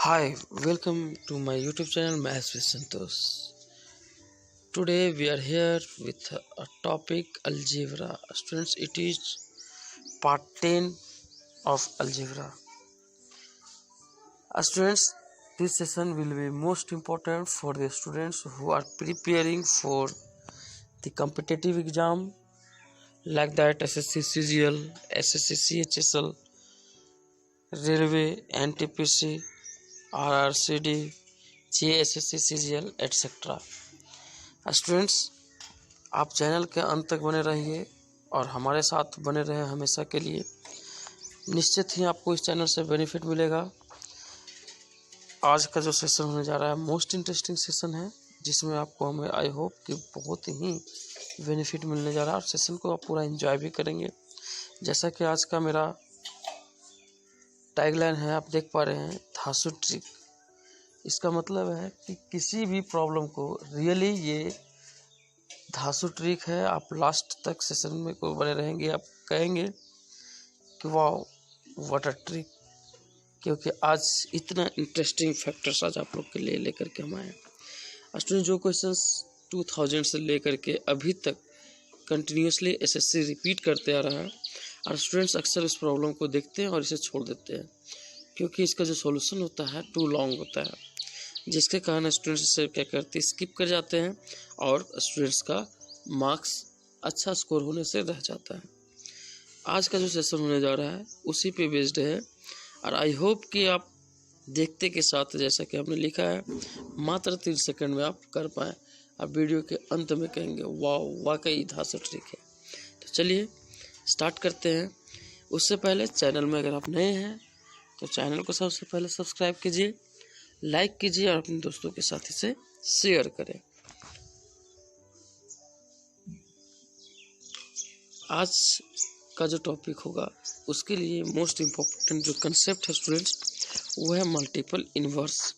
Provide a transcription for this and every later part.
Hi, welcome to my YouTube channel Maths with Santosh. Today we are here with a topic algebra. Students, it is part 10 of algebra. Students, this session will be most important for the students who are preparing for the competitive exam like that SSC CGL, SSC CHSL, Railway, NTPC, RRCD, JSSC CGL, etc. Students, आप channel के अंत तक बने रहिए और हमारे साथ बने रहें हमेशा के लिए। निश्चित ही आपको इस चैनल से बेनिफिट मिलेगा। आज का जो सेशन होने जा रहा है मोस्ट इंटरेस्टिंग सेशन है, जिसमें आपको हमें आई होप कि बहुत ही बेनिफिट मिलने जा रहा है और सेशन को आप पूरा एंजॉय भी करेंगे। जैसा कि आज का मेरा टैगलाइन है, आप देख पा रहे हैं, धांसू ट्रिक। इसका मतलब है कि किसी भी प्रॉब्लम को रियली ये धांसू ट्रिक है। आप लास्ट तक सेशन में को बने रहेंगे, आप कहेंगे कि वाओ व्हाट अ ट्रिक, क्योंकि आज इतना इंटरेस्टिंग फैक्टर्स आज आप लोग के लिए लेकर के हम आए। स्टूडेंट, जो क्वेश्चंस 2000 से लेकर के अभी तक कंटिन्यूसली एसएससी रिपीट करते आ रहा है और स्टूडेंट्स अक्सर इस प्रॉब्लम को देखते हैं और इसे छोड़ देते हैं, क्योंकि इसका जो सॉल्यूशन होता है टू लॉन्ग होता है, जिसके कारण स्टूडेंट्स इसे क्या करते हैं, स्किप कर जाते हैं और स्टूडेंट्स का मार्क्स अच्छा स्कोर होने से रह जाता है। आज का जो सेशन होने जा रहा है उसी पे बेस्ड है और आई होप कि आप देखते के साथ, जैसा कि हमने लिखा है, मात्र 3 सेकंड में आप कर पाएँ। आप वीडियो के अंत में कहेंगे वाह वाकई धांसू ट्रिक है। तो चलिए स्टार्ट करते हैं। उससे पहले चैनल में अगर आप नए हैं तो चैनल को सबसे पहले सब्सक्राइब कीजिए, लाइक कीजिए और अपने दोस्तों के साथ इसे शेयर करें। आज का जो टॉपिक होगा उसके लिए मोस्ट इम्पोर्टेंट जो कंसेप्ट है स्टूडेंट्स, वो है मल्टीपल इन्वर्स।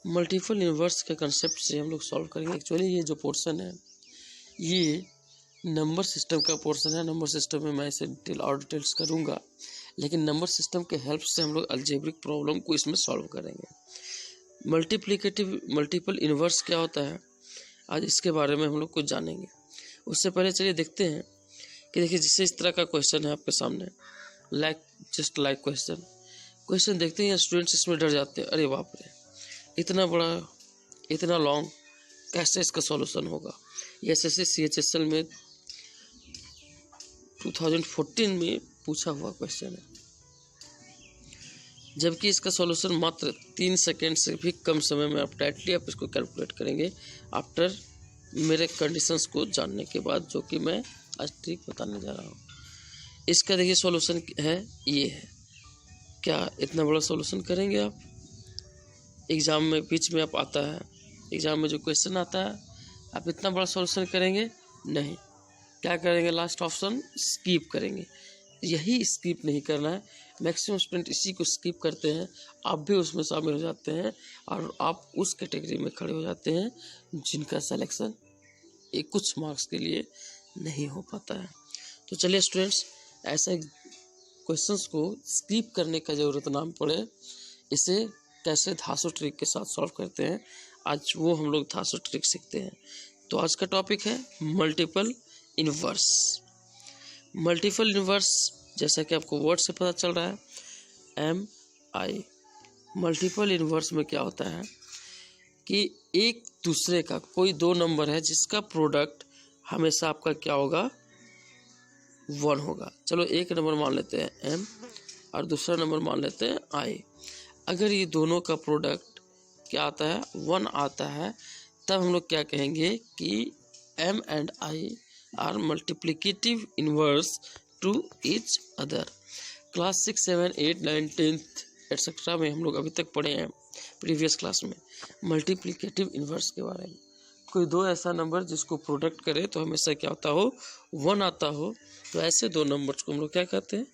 मल्टीपल इन्वर्स के कंसेप्ट से हम लोग सॉल्व करेंगे। एक्चुअली ये जो पोर्शन है ये नंबर सिस्टम का पोर्शन है। नंबर सिस्टम में मैं इसे डिटेल्स करूँगा, लेकिन नंबर सिस्टम के हेल्प से हम लोग अलजेब्रिक प्रॉब्लम को इसमें सॉल्व करेंगे। मल्टीपल इन्वर्स क्या होता है, आज इसके बारे में हम लोग कुछ जानेंगे। उससे पहले चलिए देखते हैं कि देखिए, जिससे इस तरह का क्वेश्चन है आपके सामने, जस्ट लाइक क्वेश्चन देखते हैं स्टूडेंट्स इसमें डर जाते हैं, अरे बाप रे, इतना बड़ा इतना लॉन्ग, कैसे इसका सॉल्यूशन होगा। ये एसएससी सीएचएसएल में 2014 में पूछा हुआ क्वेश्चन है, जबकि इसका सॉल्यूशन मात्र 3 सेकेंड से भी कम समय में आप डायरेक्टली आप इसको कैलकुलेट करेंगे आफ्टर मेरे कंडीशंस को जानने के बाद, जो कि मैं आज ट्रिक बताने जा रहा हूँ। इसका देखिए सॉल्यूशन है, ये है। क्या इतना बड़ा सॉल्यूशन करेंगे आप? एग्ज़ाम में बीच में आप आता है, एग्ज़ाम में जो क्वेश्चन आता है, आप इतना बड़ा सॉल्यूशन करेंगे नहीं। क्या करेंगे? लास्ट ऑप्शन स्किप करेंगे। यही स्किप नहीं करना है। मैक्सिमम स्टूडेंट इसी को स्किप करते हैं। आप भी उसमें शामिल हो जाते हैं और आप उस कैटेगरी में खड़े हो जाते हैं जिनका सिलेक्शन एक कुछ मार्क्स के लिए नहीं हो पाता है। तो चलिए स्टूडेंट्स, ऐसे क्वेश्चंस को स्किप करने का ज़रूरत ना पड़े, इसे कैसे धांसू ट्रिक के साथ सॉल्व करते हैं, आज वो हम लोग धांसू ट्रिक सीखते हैं। तो आज का टॉपिक है मल्टीपल इन्वर्स। मल्टीपल इन्वर्स, जैसा कि आपको वर्ड से पता चल रहा है, MI। मल्टीपल इन्वर्स में क्या होता है कि एक दूसरे का कोई दो नंबर है जिसका प्रोडक्ट हमेशा आपका क्या होगा, 1 होगा। चलो एक नंबर मान लेते हैं M और दूसरा नंबर मान लेते हैं I। अगर ये दोनों का प्रोडक्ट क्या आता है, 1 आता है, तब हम लोग क्या कहेंगे कि M and I are multiplicative inverse to each other. Class 6, 7, 8, 9, 10th etcetera में हम लोग अभी तक पढ़े हैं प्रीवियस क्लास में मल्टीप्लिकेटिव इन्वर्स के बारे में। कोई दो ऐसा नंबर जिसको प्रोडक्ट करे तो हमेशा क्या होता हो, 1 आता हो, तो ऐसे दो नंबर्स को हम लोग क्या कहते हैं,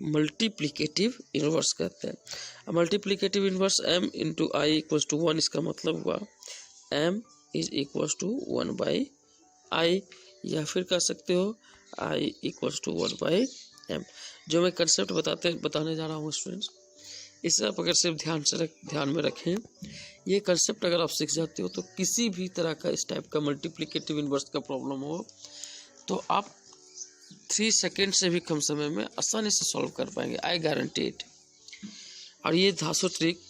मल्टीप्लिकेटिव इन्वर्स कहते हैं। Multiplicative inverse M into I equals to 1, इसका मतलब हुआ M is equals to 1 by I, या फिर कह सकते हो I equals to 1 by M। जो मैं कंसेप्ट बताने जा रहा हूँ स्टूडेंट्स, इसे आप अगर सिर्फ ध्यान में रखें, ये कंसेप्ट अगर आप सीख जाते हो तो किसी भी तरह का इस टाइप का मल्टीप्लिकेटिव इन्वर्स का प्रॉब्लम हो तो आप 3 सेकेंड से भी कम समय में आसानी से सॉल्व कर पाएंगे, आई गारंटी इट। और ये धांसू ट्रिक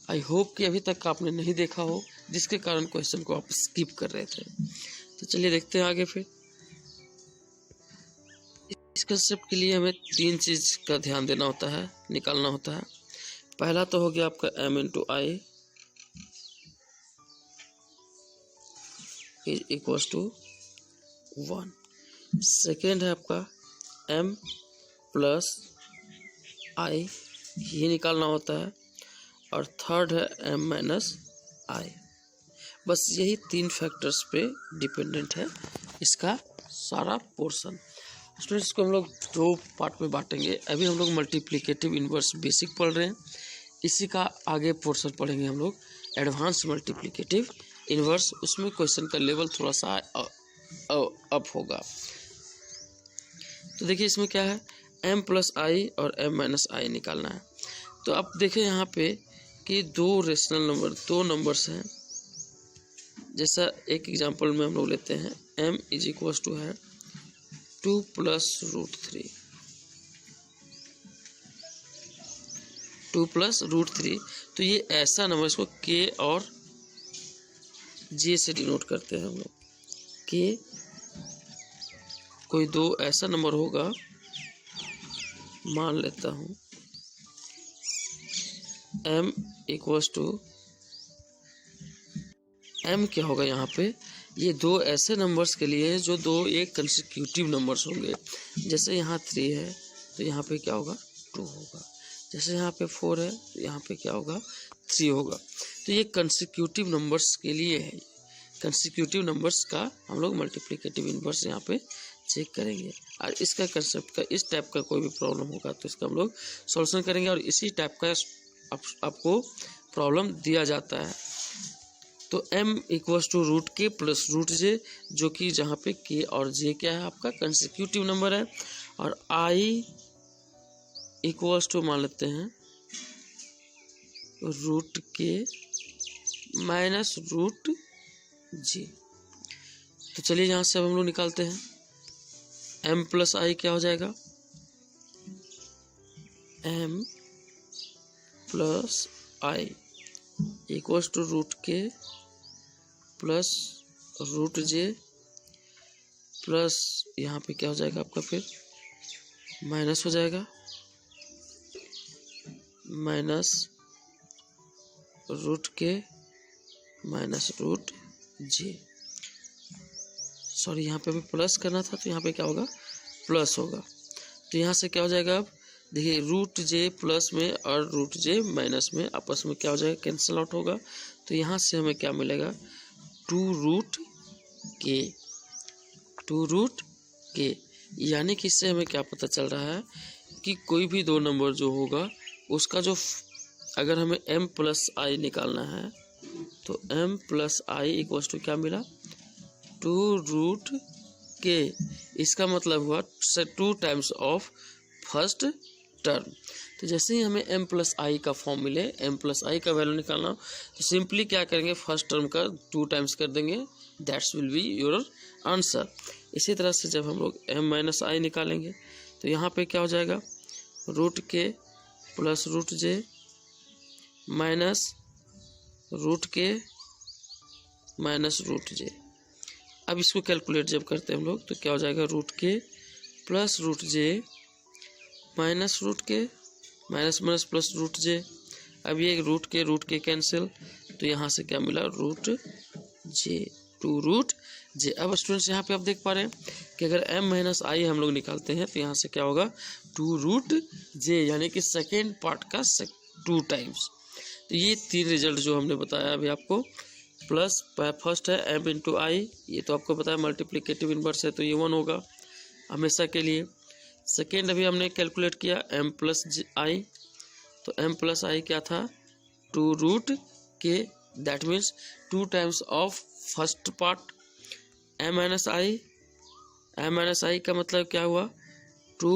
आई होप कि अभी तक आपने नहीं देखा हो, जिसके कारण क्वेश्चन को आप स्किप कर रहे थे। तो चलिए देखते हैं आगे। फिर इस कंसेप्ट के लिए हमें 3 चीज़ का ध्यान देना होता है, निकालना होता है। पहला तो हो गया आपका m into I is equals to 1। Second है आपका m प्लस आई, ये निकालना होता है। और थर्ड है m माइनस आई। बस यही 3 फैक्टर्स पे डिपेंडेंट है इसका सारा पोर्शन। स्टूडेंट्स को हम लोग 2 पार्ट में बांटेंगे। अभी हम लोग मल्टीप्लिकेटिव इन्वर्स बेसिक पढ़ रहे हैं, इसी का आगे पोर्शन पढ़ेंगे हम लोग एडवांस मल्टीप्लिकेटिव इन्वर्स। उसमें क्वेश्चन का लेवल थोड़ा सा अप होगा। तो देखिए इसमें क्या है, m प्लस आई और m माइनस आई निकालना है। तो आप देखें यहाँ पे कि 2 रेशनल नंबर, 2 नंबर्स हैं। जैसा एक एग्जांपल में हम लोग लेते हैं, m इज इक्वल्स टू है 2 प्लस रूट 3, 2 प्लस रूट 3। तो ये ऐसा नंबर, इसको k और j से डिनोट करते हैं हम लोग। k कोई 2 ऐसा नंबर होगा, मान लेता हूँ m इक्वल्स टू, m क्या होगा यहाँ पे, ये 2 ऐसे नंबर्स के लिए जो 2 एक कंसेक्यूटिव नंबर्स होंगे। जैसे यहाँ 3 है तो यहाँ पे क्या होगा 2 होगा, जैसे यहाँ पे 4 है तो यहाँ पे क्या होगा 3 होगा। तो ये कंसेक्यूटिव नंबर्स के लिए है। कंसेक्यूटिव नंबर्स का हम लोग मल्टीप्लिकेटिव इन्वर्स यहाँ पे चेक करेंगे। और इसका कंसेप्ट का इस टाइप का कोई भी प्रॉब्लम होगा तो इसका हम लोग सॉल्यूशन करेंगे। और इसी टाइप का आपको प्रॉब्लम दिया जाता है। तो m इक्वल्स टू रूट के प्लस रूट जे, जो कि जहाँ पे k और j क्या है आपका कंसेक्यूटिव नंबर है। और i इक्वल्स टू मान लेते हैं रूट के माइनस रूट जी। तो चलिए यहाँ से अब हम लोग निकालते हैं, m प्लस आई क्या हो जाएगा, m plus I equals to root के प्लस रूट जे प्लस यहाँ पे क्या हो जाएगा आपका, फिर माइनस हो जाएगा, माइनस रूट के माइनस रूट जे। सॉरी यहाँ पे भी प्लस करना था तो यहाँ पे क्या होगा प्लस होगा। तो यहाँ से क्या हो जाएगा, अब देखिए रूट जे प्लस में और रूट जे माइनस में आपस में क्या हो जाएगा कैंसिल आउट होगा। तो यहाँ से हमें क्या मिलेगा 2 रूट के, यानी कि इससे हमें क्या पता चल रहा है कि कोई भी 2 नंबर जो होगा उसका जो, अगर हमें m प्लस आई निकालना है तो m plus I equals to क्या मिला 2 रूट के। इसका मतलब हुआ 2 टाइम्स ऑफ फर्स्ट टर्म। तो जैसे ही हमें m प्लस आई का फॉर्म मिले, m प्लस आई का वैल्यू निकालना हो तो सिंपली क्या करेंगे, फर्स्ट टर्म का 2 टाइम्स कर देंगे, that's will be your answer. इसी तरह से जब हम लोग m माइनस आई निकालेंगे तो यहाँ पे क्या हो जाएगा रूट के प्लस रूट जे माइनस रूट के माइनस रूट जे। अब इसको कैलकुलेट जब करते हैं हम लोग तो क्या हो जाएगा रूट के प्लस रूट जे माइनस रूट के माइनस माइनस प्लस रूट जे। अब ये रूट के कैंसिल, तो यहाँ से क्या मिला रूट जे, 2 रूट जे। अब स्टूडेंट्स यहाँ पे आप देख पा रहे हैं कि अगर m माइनस आई हम लोग निकालते हैं तो यहाँ से क्या होगा 2 रूट जे, यानी कि सेकेंड पार्ट का 2 टाइम्स। तो ये 3 रिजल्ट जो हमने बताया अभी आपको, प्लस फर्स्ट है m इंटू आई, ये तो आपको पता है मल्टीप्लिकेटिव इन्वर्स है तो ये 1 होगा हमेशा के लिए। सेकेंड अभी हमने कैलकुलेट किया m प्लस आई, तो m प्लस आई क्या था 2 रूट के, that means 2 times of first part m minus I का मतलब क्या हुआ 2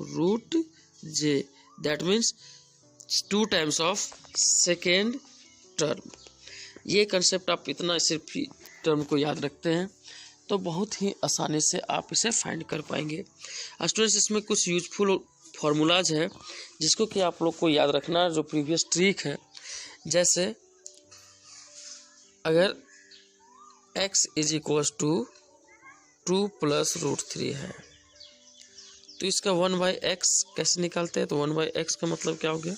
root J, that means 2 times of second term. ये कंसेप्ट आप इतना सिर्फ टर्म को याद रखते हैं तो बहुत ही आसानी से आप इसे फाइंड कर पाएंगे। स्टूडेंट्स, इसमें कुछ यूजफुल फार्मूलाज है जिसको कि आप लोग को याद रखना, जो प्रीवियस ट्रिक है। जैसे अगर x इज इक्वल्स टू 2 + √3 है तो इसका 1/x कैसे निकालते हैं? तो 1/x का मतलब क्या हो गया?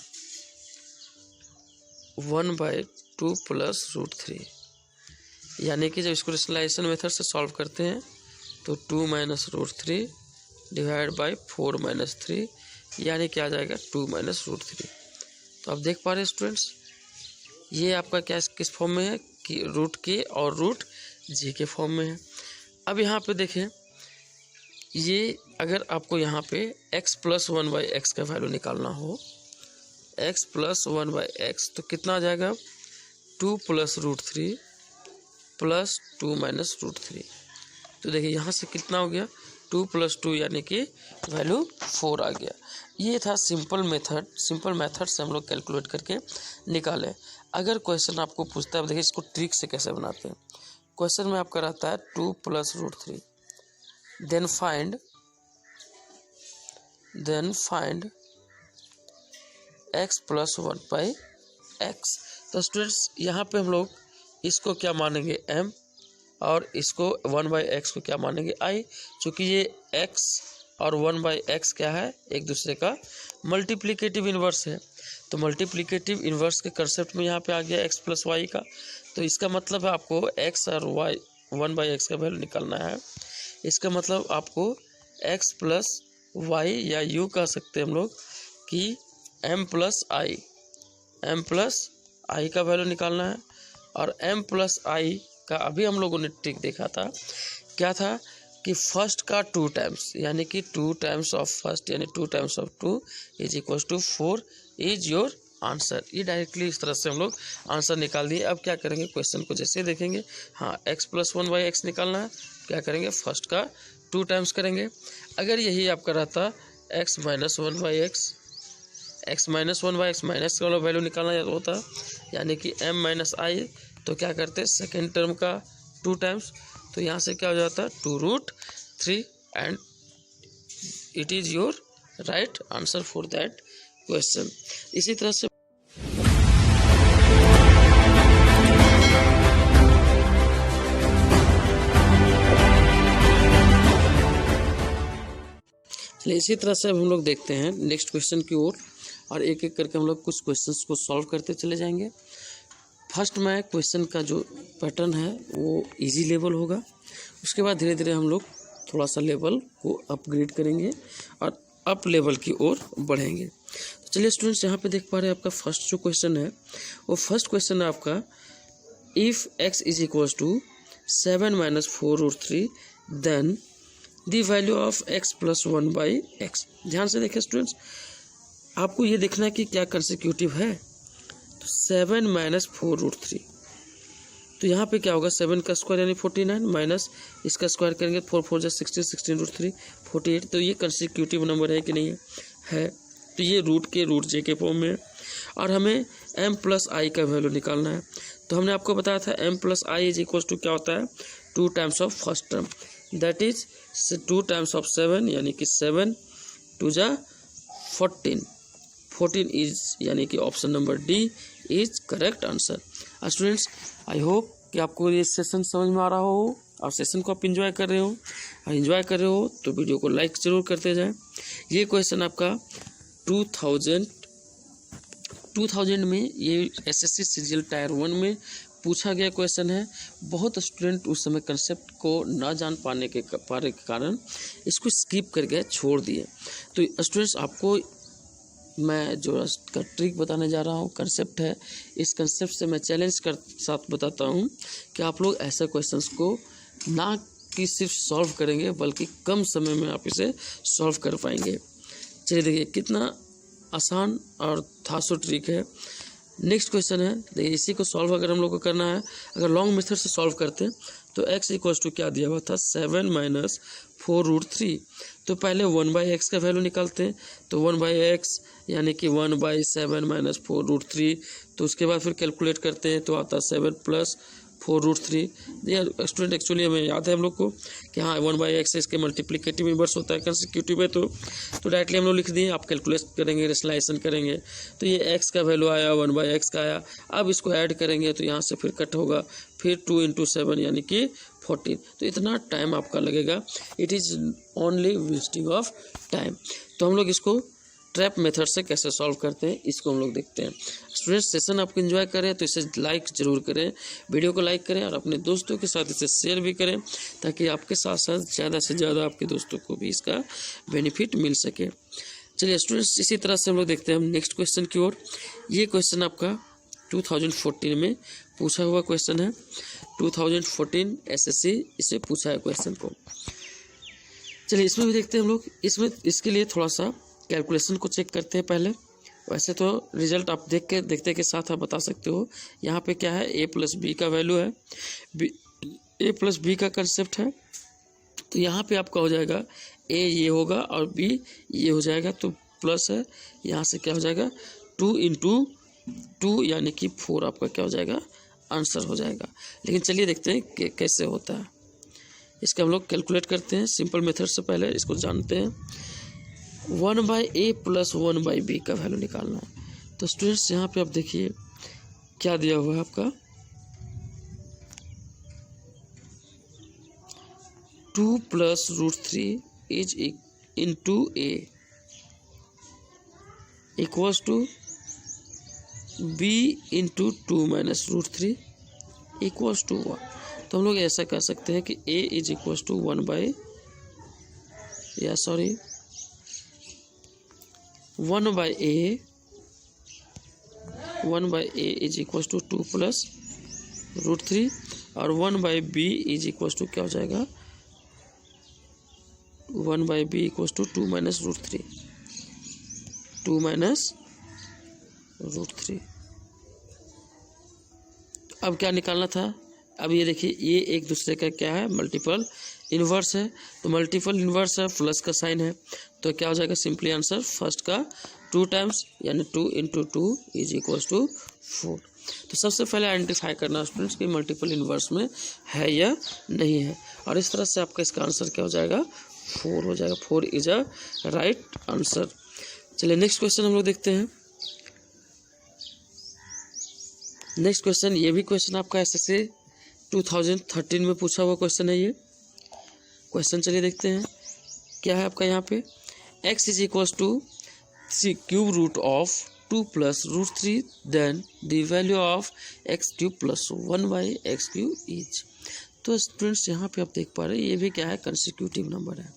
1/2 + √3, यानी कि जब इसको रेशनलाइजेशन मेथड से सॉल्व करते हैं तो 2 - √3 डिवाइड बाई 4 - 3, यानी क्या आ जाएगा 2 - √3। तो आप देख पा रहे हैं स्टूडेंट्स, ये आपका क्या किस फॉर्म में है कि √k और √g के फॉर्म में है। अब यहाँ पे देखें, ये अगर आपको यहाँ पे x + 1/x का वैल्यू निकालना हो, x + 1/x, तो कितना आ जाएगा? 2 + √3 + 2 - √3। तो देखिए यहाँ से कितना हो गया? 2 + 2 यानी कि वैल्यू 4 आ गया। ये था सिंपल मेथड से हम लोग कैलकुलेट करके निकाले। अगर क्वेश्चन आपको पूछता है, देखिए इसको ट्रिक से कैसे बनाते हैं। क्वेश्चन में आपका रहता है 2 + √3, देन फाइंड x + 1/x। तो स्टूडेंट्स, यहाँ पे हम लोग इसको क्या मानेंगे? m, और इसको 1/x को क्या मानेंगे? i। चूँकि ये x और 1/x क्या है? एक दूसरे का मल्टीप्लिकेटिव इन्वर्स है। तो मल्टीप्लिकेटिव इन्वर्स के कंसेप्ट में यहाँ पे आ गया x + y का। तो इसका मतलब है आपको x और y 1/x का वैल्यू निकालना है। इसका मतलब आपको x + y या u कह सकते हैं हम लोग कि m + i का वैल्यू निकालना है। और m + i का अभी हम लोगों ने ट्रिक देखा था, क्या था कि फर्स्ट का 2 टाइम्स, यानी कि 2 टाइम्स ऑफ फर्स्ट यानी 2 times of 2 is equal to 4 is your answer. ये डायरेक्टली इस तरह से हम लोग आंसर निकाल दिए। अब क्या करेंगे? क्वेश्चन को जैसे देखेंगे, हाँ x + 1/x निकालना है, क्या करेंगे? फर्स्ट का 2 टाइम्स करेंगे। अगर यही आपका रहता x - 1/x, माइनस वाला वैल्यू निकालना होता, यानी कि m - i, तो क्या करते? सेकेंड टर्म का 2 टाइम्स, तो यहाँ से क्या हो जाता? 2√3, and it is your right answer for that question. इसी तरह से अब हम लोग देखते हैं नेक्स्ट क्वेश्चन की ओर, और एक एक करके हम लोग कुछ क्वेश्चंस को सॉल्व करते चले जाएंगे। फर्स्ट में क्वेश्चन का जो पैटर्न है वो इजी लेवल होगा, उसके बाद धीरे धीरे हम लोग थोड़ा सा लेवल को अपग्रेड करेंगे और अप लेवल की ओर बढ़ेंगे। तो चलिए स्टूडेंट्स, यहाँ पे देख पा रहे हैं आपका फर्स्ट जो क्वेश्चन है वो फर्स्ट क्वेश्चन है आपका, if x is equals to 7 - 4√3 then the value of x + 1/x। ध्यान से देखें स्टूडेंट्स, आपको ये देखना है कि क्या कंसेक्यूटिव है। तो 7 - 4√3, तो यहाँ पे क्या होगा? 7 का स्क्वायर यानी 49 माइनस इसका स्क्वायर करेंगे 4 4 जा 16, 16√3 48। तो ये कंसेक्यूटिव नंबर है कि नहीं है? तो ये √k √j के फॉर्म में है, और हमें m + i का वैल्यू निकालना है। तो हमने आपको बताया था m + i is equal to क्या होता है? 2 times of first term, that is 2 times of 7, यानी कि 7 2 जा 14 इज, यानी कि option number D is correct answer. Students, I hope कि आपको ये सेशन समझ में आ रहा हो और सेशन को आप इंजॉय कर रहे हो, और इंजॉय कर रहे हो तो वीडियो को लाइक ज़रूर करते जाएं। ये क्वेश्चन आपका 2000 में ये एसएससी सीजीएल टायर 1 में पूछा गया क्वेश्चन है। बहुत स्टूडेंट उस समय कंसेप्ट को ना जान पाने के कारण इसको स्किप कर गए, छोड़ दिए। तो स्टूडेंट्स, आपको मैं जो इसका ट्रिक बताने जा रहा हूँ, कंसेप्ट है, इस कंसेप्ट से मैं चैलेंज कर साथ बताता हूँ कि आप लोग ऐसे क्वेश्चंस को ना कि सिर्फ सॉल्व करेंगे बल्कि कम समय में आप इसे सॉल्व कर पाएंगे। चलिए देखिए कितना आसान और धांसू ट्रिक है। नेक्स्ट क्वेश्चन है, देखिए इसी को सॉल्व अगर हम लोग को करना है, अगर लॉन्ग मेथड से सॉल्व करते हैं तो x इक्वल्स टू क्या दिया हुआ था 7 माइनस 4√3। तो पहले 1/x का वैल्यू निकालते हैं, तो 1/x यानी कि 1/7 माइनस 4√3। तो उसके बाद फिर कैलकुलेट करते हैं तो आता है 7 प्लस 4√3। स्टूडेंट एक्चुअली हमें याद है हम लोग को कि हाँ 1/x इसके मल्टीप्लिकेटिव इनवर्स होता है कंसेक्यूटिव है, तो डायरेक्टली हम लोग लिख दिए। आप कैलकुलेट करेंगे, रेशनलाइजेशन करेंगे तो ये x का वैल्यू आया 1/x का आया। अब इसको ऐड करेंगे तो यहाँ से फिर कट होगा, फिर 2 × 7 यानी कि 14। तो इतना टाइम आपका लगेगा, it is only wasting of time. तो हम लोग इसको ट्रैप मेथड से कैसे सॉल्व करते हैं इसको हम लोग देखते हैं। स्टूडेंट्स सेशन आपको एंजॉय करें तो इसे लाइक ज़रूर करें, वीडियो को लाइक करें और अपने दोस्तों के साथ इसे शेयर भी करें ताकि आपके साथ साथ ज़्यादा से ज़्यादा आपके दोस्तों को भी इसका बेनिफिट मिल सके। चलिए स्टूडेंट्स इसी तरह से हम लोग देखते हैं हम नेक्स्ट क्वेश्चन की ओर। ये क्वेश्चन आपका 2014 में पूछा हुआ क्वेश्चन है। 2014 SSC इसे पूछा है क्वेश्चन को। चलिए इसमें भी देखते हैं हम लोग। इसमें इसके लिए थोड़ा सा कैलकुलेशन को चेक करते हैं पहले। वैसे तो रिजल्ट आप देखते के साथ आप बता सकते हो। यहाँ पे क्या है a + b का वैल्यू है, a + b का कंसेप्ट है। तो यहाँ पे आपका हो जाएगा a ये होगा और b ये हो जाएगा, तो प्लस है यहाँ से क्या हो जाएगा 2 × 2 यानी कि 4 आपका क्या हो जाएगा आंसर हो जाएगा। लेकिन चलिए देखते हैं कि कैसे होता है। इसका हम लोग कैलकुलेट करते हैं सिंपल मेथड से, पहले इसको जानते हैं। 1/a + 1/b का वैल्यू निकालना है। तो स्टूडेंट्स यहाँ पे आप देखिए क्या दिया हुआ है आपका 2 + √3 is into a equals to b × 2 - √3 equals to 1। तो हम लोग ऐसा कर सकते हैं कि a is equals to 1/a is equals to 2 + √3 और 1/b इज इक्वल्स टू क्या हो जाएगा 1/b इक्वल्स टू 2 - √3 2 - √3। अब क्या निकालना था, अब ये देखिए ये एक दूसरे का क्या है मल्टीपल इन्वर्स है। तो मल्टीपल इन्वर्स है, प्लस का साइन है, तो क्या हो जाएगा सिंपली आंसर फर्स्ट का 2 टाइम्स यानी 2 × 2 इज इक्वल्स टू 4। तो सबसे पहले आइडेंटिफाई करना स्टूडेंट्स कि मल्टीपल इन्वर्स में है या नहीं है, और इस तरह से आपका इसका आंसर क्या हो जाएगा 4 हो जाएगा। 4 इज अ राइट आंसर। चलिए नेक्स्ट क्वेश्चन हम लोग देखते हैं। नेक्स्ट क्वेश्चन, ये भी क्वेश्चन आपका SSC 2013 में पूछा हुआ क्वेश्चन है। ये क्वेश्चन चलिए देखते हैं क्या है आपका। यहाँ पे x is equals to 3³ of 2 + √3 then the value of x³ + 1/x³ is. तो स्टूडेंट्स यहाँ पे आप देख पा रहे हैं ये भी क्या है कंसेक्यूटिव नंबर है,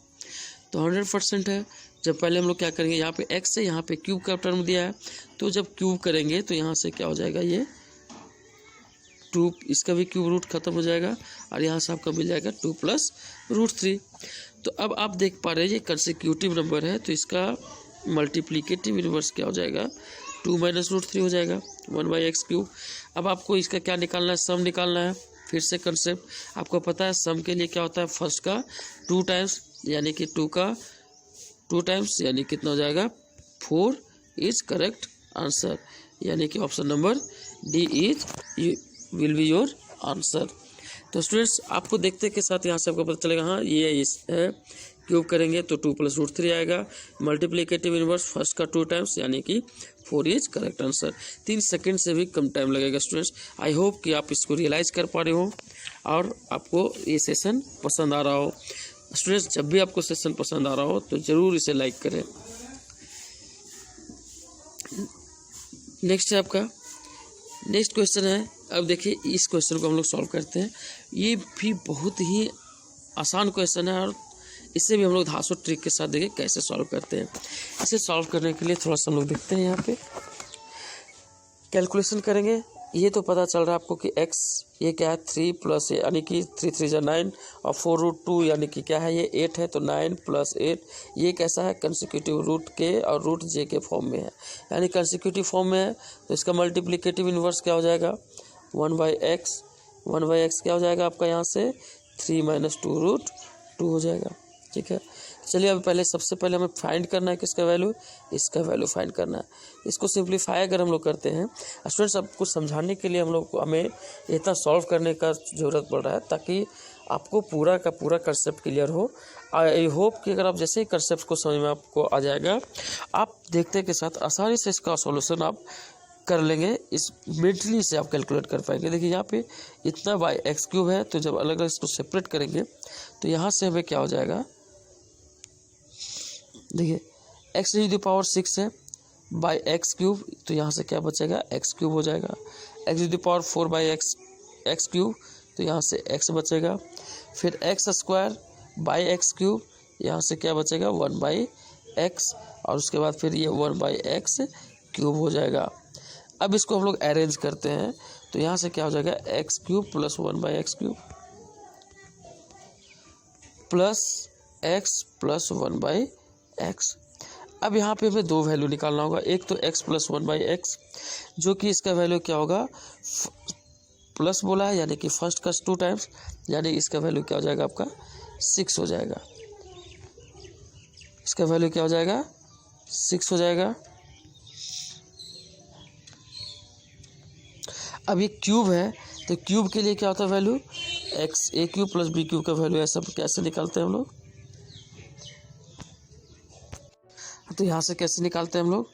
तो 100% है। जब पहले हम लोग क्या करेंगे, यहाँ पे x है, यहाँ पे क्यूब का टर्म दिया है, तो जब क्यूब करेंगे तो यहाँ से क्या हो जाएगा ये 2, इसका भी क्यूब रूट खत्म हो जाएगा और यहाँ से आपका मिल जाएगा 2 + √3। तो अब आप देख पा रहे हैं ये कंसेक्यूटिव नंबर है, तो इसका मल्टीप्लिकेटिव इनवर्स क्या हो जाएगा 2 - √3 हो जाएगा 1/x³। अब आपको इसका क्या निकालना है, सम निकालना है। फिर से कंसेप्ट आपको पता है, सम के लिए क्या होता है फर्स्ट का 2 टाइम्स यानी कि 2 का 2 टाइम्स यानी कितना हो जाएगा 4 इज करेक्ट आंसर, यानी कि option number D is will be your answer. तो स्टूडेंट्स आपको देखते के साथ यहाँ से आपको पता चलेगा हाँ ये इस है, क्यूब करेंगे तो 2 + √3 आएगा। मल्टीप्लिकेटिव इनवर्स फर्स्ट का 2 टाइम्स यानी कि 4 इज करेक्ट आंसर। 3 सेकंड से भी कम टाइम लगेगा स्टूडेंट्स। आई होप कि आप इसको रियलाइज़ कर पा रहे हो और आपको ये सेशन पसंद आ रहा हो। स्टूडेंट्स जब भी आपको सेशन पसंद आ रहा हो तो ज़रूर इसे लाइक करें। नेक्स्ट है आपका नेक्स्ट क्वेश्चन है। अब देखिए इस क्वेश्चन को हम लोग सॉल्व करते हैं। ये भी बहुत ही आसान क्वेश्चन है और इससे भी हम लोग धांसू ट्रिक के साथ देखिए कैसे सॉल्व करते हैं। इसे सॉल्व करने के लिए थोड़ा सा हम लोग देखते हैं, यहाँ पे कैलकुलेशन करेंगे। ये तो पता चल रहा है आपको कि x ये क्या है 3 + यानी कि 3 × 3 = 9 और 4√2 यानी कि क्या है ये 8 है, तो 9 + 8 ये कैसा है कंसेक्यूटिव रूट के और रूट j के फॉर्म में है, यानी कंसेक्यूटिव फॉर्म में है। तो इसका मल्टीप्लिकेटिव इन्वर्स क्या हो जाएगा 1/x 1/x क्या हो जाएगा आपका यहाँ से 3 - 2√2 हो जाएगा। ठीक है, चलिए अब पहले सबसे पहले हमें फाइंड करना है किसका वैल्यू, इसका वैल्यू फाइंड करना है। इसको सिंप्लीफाई अगर हम लोग करते हैं स्टूडेंट्स, अब कुछ समझाने के लिए हम लोग को हमें इतना सॉल्व करने का ज़रूरत पड़ रहा है ताकि आपको पूरा का पूरा कंसेप्ट क्लियर हो। आई होप कि अगर आप जैसे ही कंसेप्ट को समझ में आपको आ जाएगा, आप देखते के साथ आसानी से इसका सॉल्यूशन आप कर लेंगे। इस मेंटली से आप कैलकुलेट कर पाएंगे। देखिए यहाँ पे इतना x³ है, तो जब अलग अलग इसको सेपरेट करेंगे तो यहाँ से हमें क्या हो जाएगा, देखिए x⁶ है x³, तो यहाँ से क्या बचेगा x³ हो जाएगा। x⁴/x³ तो यहाँ से x बचेगा। फिर x² x³, यहाँ से क्या बचेगा 1/x, और उसके बाद फिर ये 1/x³ हो जाएगा। अब इसको हम लोग अरेंज करते हैं तो यहाँ से क्या हो जाएगा x³ + 1/x³ plus x + 1/x। अब यहाँ पे हमें दो वैल्यू निकालना होगा, एक तो x + 1/x जो कि इसका वैल्यू क्या होगा, प्लस बोला है यानी कि फर्स्ट का 2 टाइम्स, यानी इसका वैल्यू क्या हो जाएगा आपका 6 हो जाएगा। इसका वैल्यू क्या हो जाएगा 6 हो जाएगा। अब ये क्यूब है तो क्यूब के लिए क्या होता है वैल्यू, a³ + b³ का वैल्यू है। सब कैसे निकालते हैं हम लोग, तो यहाँ से कैसे निकालते हैं हम लोग,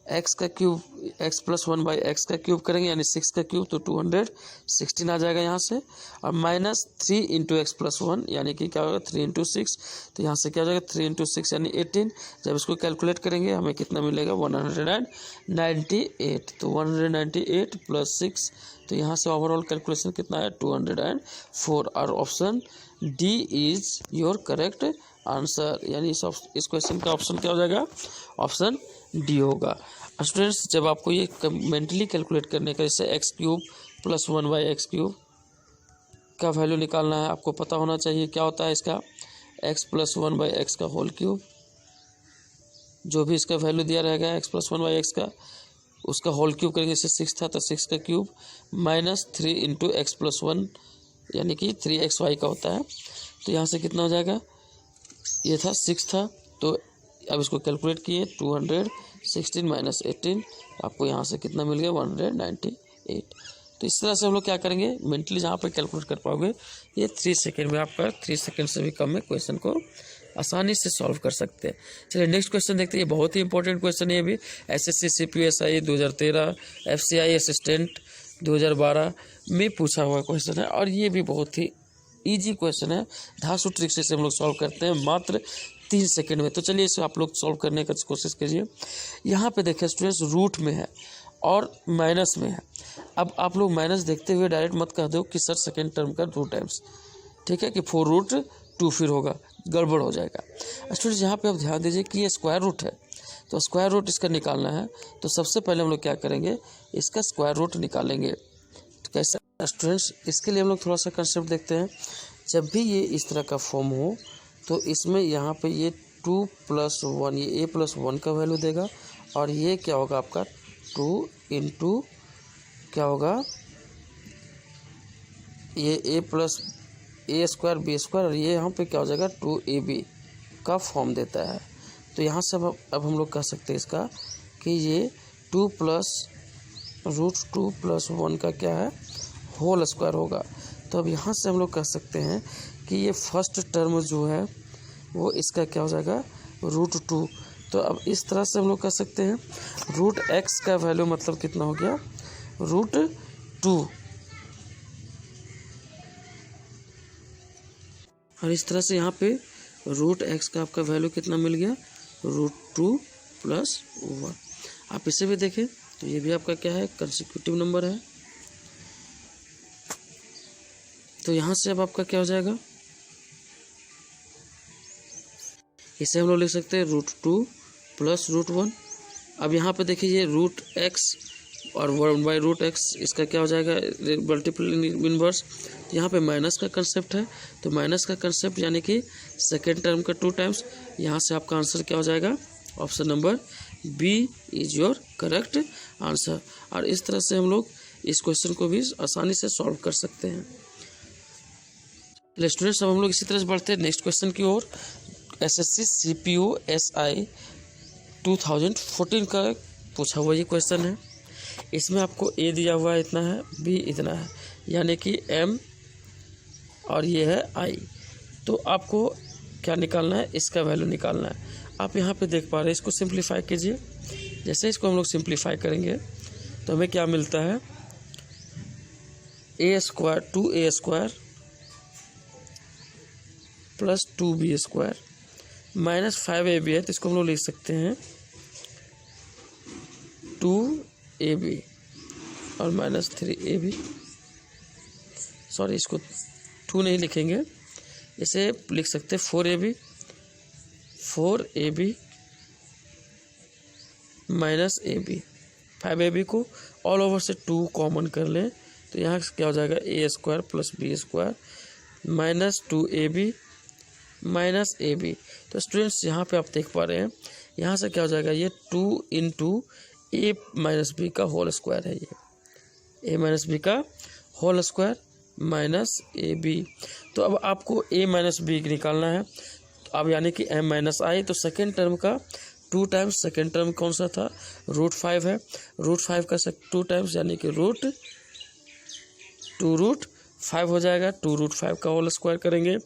x का क्यूब x + 1/x का क्यूब करेंगे यानी 6 का क्यूब, तो 216 आ जाएगा यहाँ से, और -3 × x + 1 यानी कि क्या होगा 3 × 6, तो यहाँ से क्या हो जाएगा 3 × 6 यानी 18। जब इसको कैलकुलेट करेंगे हमें कितना मिलेगा 198, तो 198 + 6, तो यहाँ से ओवरऑल कैलकुलेशन कितना है 204, और option D is your correct answer, यानी इस क्वेश्चन का ऑप्शन क्या हो जाएगा, ऑप्शन डी होगा। स्टूडेंट्स जब आपको ये मेंटली कैलकुलेट करने का, जैसे x³ + 1/x³ का वैल्यू निकालना है, आपको पता होना चाहिए क्या होता है इसका, x + 1/x का होल क्यूब, जो भी इसका वैल्यू दिया रहेगा x + 1/x का, उसका होल क्यूब करेंगे। जैसे 6 था तो 6 का क्यूब -3 × x + 1 यानी कि 3xy का होता है, तो यहाँ से कितना हो जाएगा, ये था 6 था, तो अब इसको कैलकुलेट किए 216 - 18, आपको यहाँ से कितना मिल गया 198। तो इस तरह से हम लोग क्या करेंगे, मेंटली जहाँ पर कैलकुलेट कर पाओगे ये 3 सेकेंड में, आपका 3 सेकेंड से भी कम में क्वेश्चन को आसानी से सॉल्व कर सकते हैं। चलिए नेक्स्ट क्वेश्चन देखते हैं। ये बहुत ही इंपॉर्टेंट क्वेश्चन है, ये भी SSC CPSI 2013 FCI असिस्टेंट 2012 में पूछा हुआ क्वेश्चन है, और ये भी बहुत ही इजी क्वेश्चन है। धांसू ट्रिक से हम लोग सॉल्व करते हैं मात्र 3 सेकेंड में। तो चलिए इसे आप लोग सॉल्व करने का कोशिश कीजिए। यहाँ पे देखिए स्टूडेंट्स, रूट में है और माइनस में है। अब आप लोग माइनस देखते हुए डायरेक्ट मत कह दो कि सर सेकेंड टर्म का 2 टाइम्स, ठीक है, कि 4√2 फिर होगा, गड़बड़ हो जाएगा। स्टूडेंट्स यहाँ पे आप ध्यान दीजिए कि ये स्क्वायर रूट है, तो स्क्वायर रूट इसका निकालना है, तो सबसे पहले हम लोग क्या करेंगे, इसका स्क्वायर रूट निकालेंगे। तो कैसे स्टूडेंट्स, इसके लिए हम लोग थोड़ा सा कंसेप्ट देखते हैं। जब भी ये इस तरह का फॉर्म हो तो इसमें यहाँ पे ये 2 + 1, ये a + 1 का वैल्यू देगा, और ये क्या होगा आपका 2 × क्या होगा, ये a + a² b², और ये यहाँ पे क्या हो जाएगा 2ab का फॉर्म देता है। तो यहाँ से अब हम लोग कह सकते हैं इसका कि ये 2 + √2 + 1 का क्या है, होल स्क्वायर होगा। तो अब यहाँ से हम लोग कह सकते हैं कि ये फर्स्ट टर्म जो है वो इसका क्या हो जाएगा √2। तो अब इस तरह से हम लोग कह सकते हैं √x का वैल्यू मतलब कितना हो गया √2, और इस तरह से यहाँ पे √x का आपका वैल्यू कितना मिल गया √2 + 1। आप इसे भी देखें तो ये भी आपका क्या है, कंसेक्यूटिव नंबर है। तो यहाँ से अब आपका क्या हो जाएगा, इसे हम लोग लिख सकते हैं √2 + √1। अब यहाँ पे देखिए ये √x और 1/√x, इसका क्या हो जाएगा मल्टीपल इनवर्स। तो यहाँ पे माइनस का कंसेप्ट है, तो माइनस का कंसेप्ट यानी कि सेकेंड टर्म का 2 टाइम्स। यहाँ से आपका आंसर क्या हो जाएगा, option number B is your correct answer. और इस तरह से हम लोग इस क्वेश्चन को भी आसानी से सॉल्व कर सकते हैं। चलिए स्टूडेंट्स, अब हम लोग इसी तरह से बढ़ते हैं नेक्स्ट क्वेश्चन की ओर। एसएससी सीपीयू एसआई 2014 का पूछा हुआ ये क्वेश्चन है। इसमें आपको ए दिया हुआ है इतना है, बी इतना है, यानी कि एम और ये है आई। तो आपको क्या निकालना है, इसका वैल्यू निकालना है। आप यहाँ पे देख पा रहे हैं, इसको सिंप्लीफाई कीजिए। जैसे इसको हम लोग सिंप्लीफाई करेंगे तो हमें क्या मिलता है, ए square 2a² plus 2b² minus 5ab है, तो इसको हम लोग लिख सकते हैं 2ab और माइनस 3ab। सॉरी, इसको 2 नहीं लिखेंगे, इसे लिख सकते हैं 4ab माइनस ab। 5ab को ऑल ओवर से 2 कॉमन कर लें तो यहाँ क्या हो जाएगा, a² plus b² minus 2ab minus ab। तो स्टूडेंट्स यहाँ पे आप देख पा रहे हैं, यहाँ से क्या हो जाएगा, ये 2 इंटू a माइनस बी का होल स्क्वायर है, ये a माइनस बी का होल स्क्वायर माइनस ab। तो अब आपको a माइनस बी निकालना है। अब यानी कि m माइनस आई, तो सेकेंड टर्म का 2 टाइम्स, सेकेंड टर्म कौन सा था, √5 है, √5 का 2 टाइम्स यानी कि √5 हो जाएगा। 2√5 का होल स्क्वायर करेंगे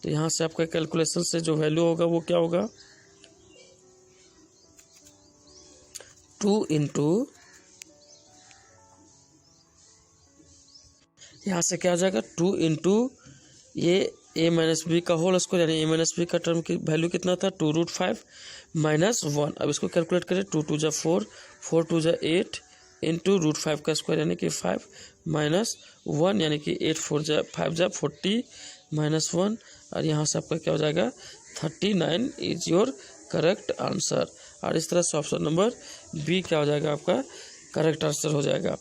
तो यहाँ से आपका कैलकुलेशन से जो वैल्यू होगा वो क्या होगा, 2 इंटू, यहाँ से क्या हो जाएगा, 2 इंटू ये a माइनस बी का होल स्क्वायर, यानी a माइनस बी का टर्म की वैल्यू कितना था, 2√5 माइनस 1। अब इसको कैलकुलेट करें, 2 2 जा 4, 4 2 जा 8 इंटू √5 का स्क्वायर यानी कि 5 माइनस 1, यानी कि 8 4 जा 5 जा 40 माइनस 1, और यहाँ से आपका क्या हो जाएगा, 39 इज योर करेक्ट आंसर। और इस तरह से ऑप्शन नंबर बी क्या हो जाएगा, आपका करेक्ट आंसर हो जाएगा।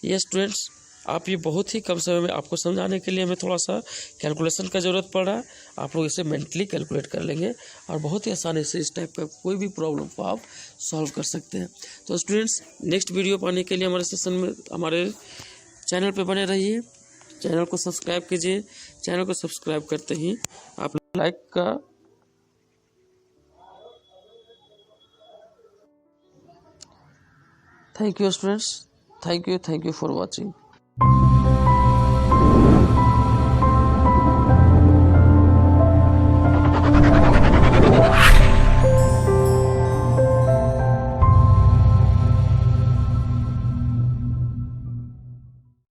ये स्टूडेंट्स, आप ये बहुत ही कम समय में आपको समझाने के लिए हमें थोड़ा सा कैलकुलेशन का ज़रूरत पड़ रहा है। आप लोग इसे मेंटली कैलकुलेट कर लेंगे और बहुत ही आसानी से इस टाइप का कोई भी प्रॉब्लम को आप सॉल्व कर सकते हैं। तो स्टूडेंट्स, नेक्स्ट वीडियो पाने के लिए हमारे सेशन में हमारे चैनल पे बने रहिए, चैनल को सब्सक्राइब कीजिए। चैनल को सब्सक्राइब करते ही आप लाइक का thank you students, thank you for watching.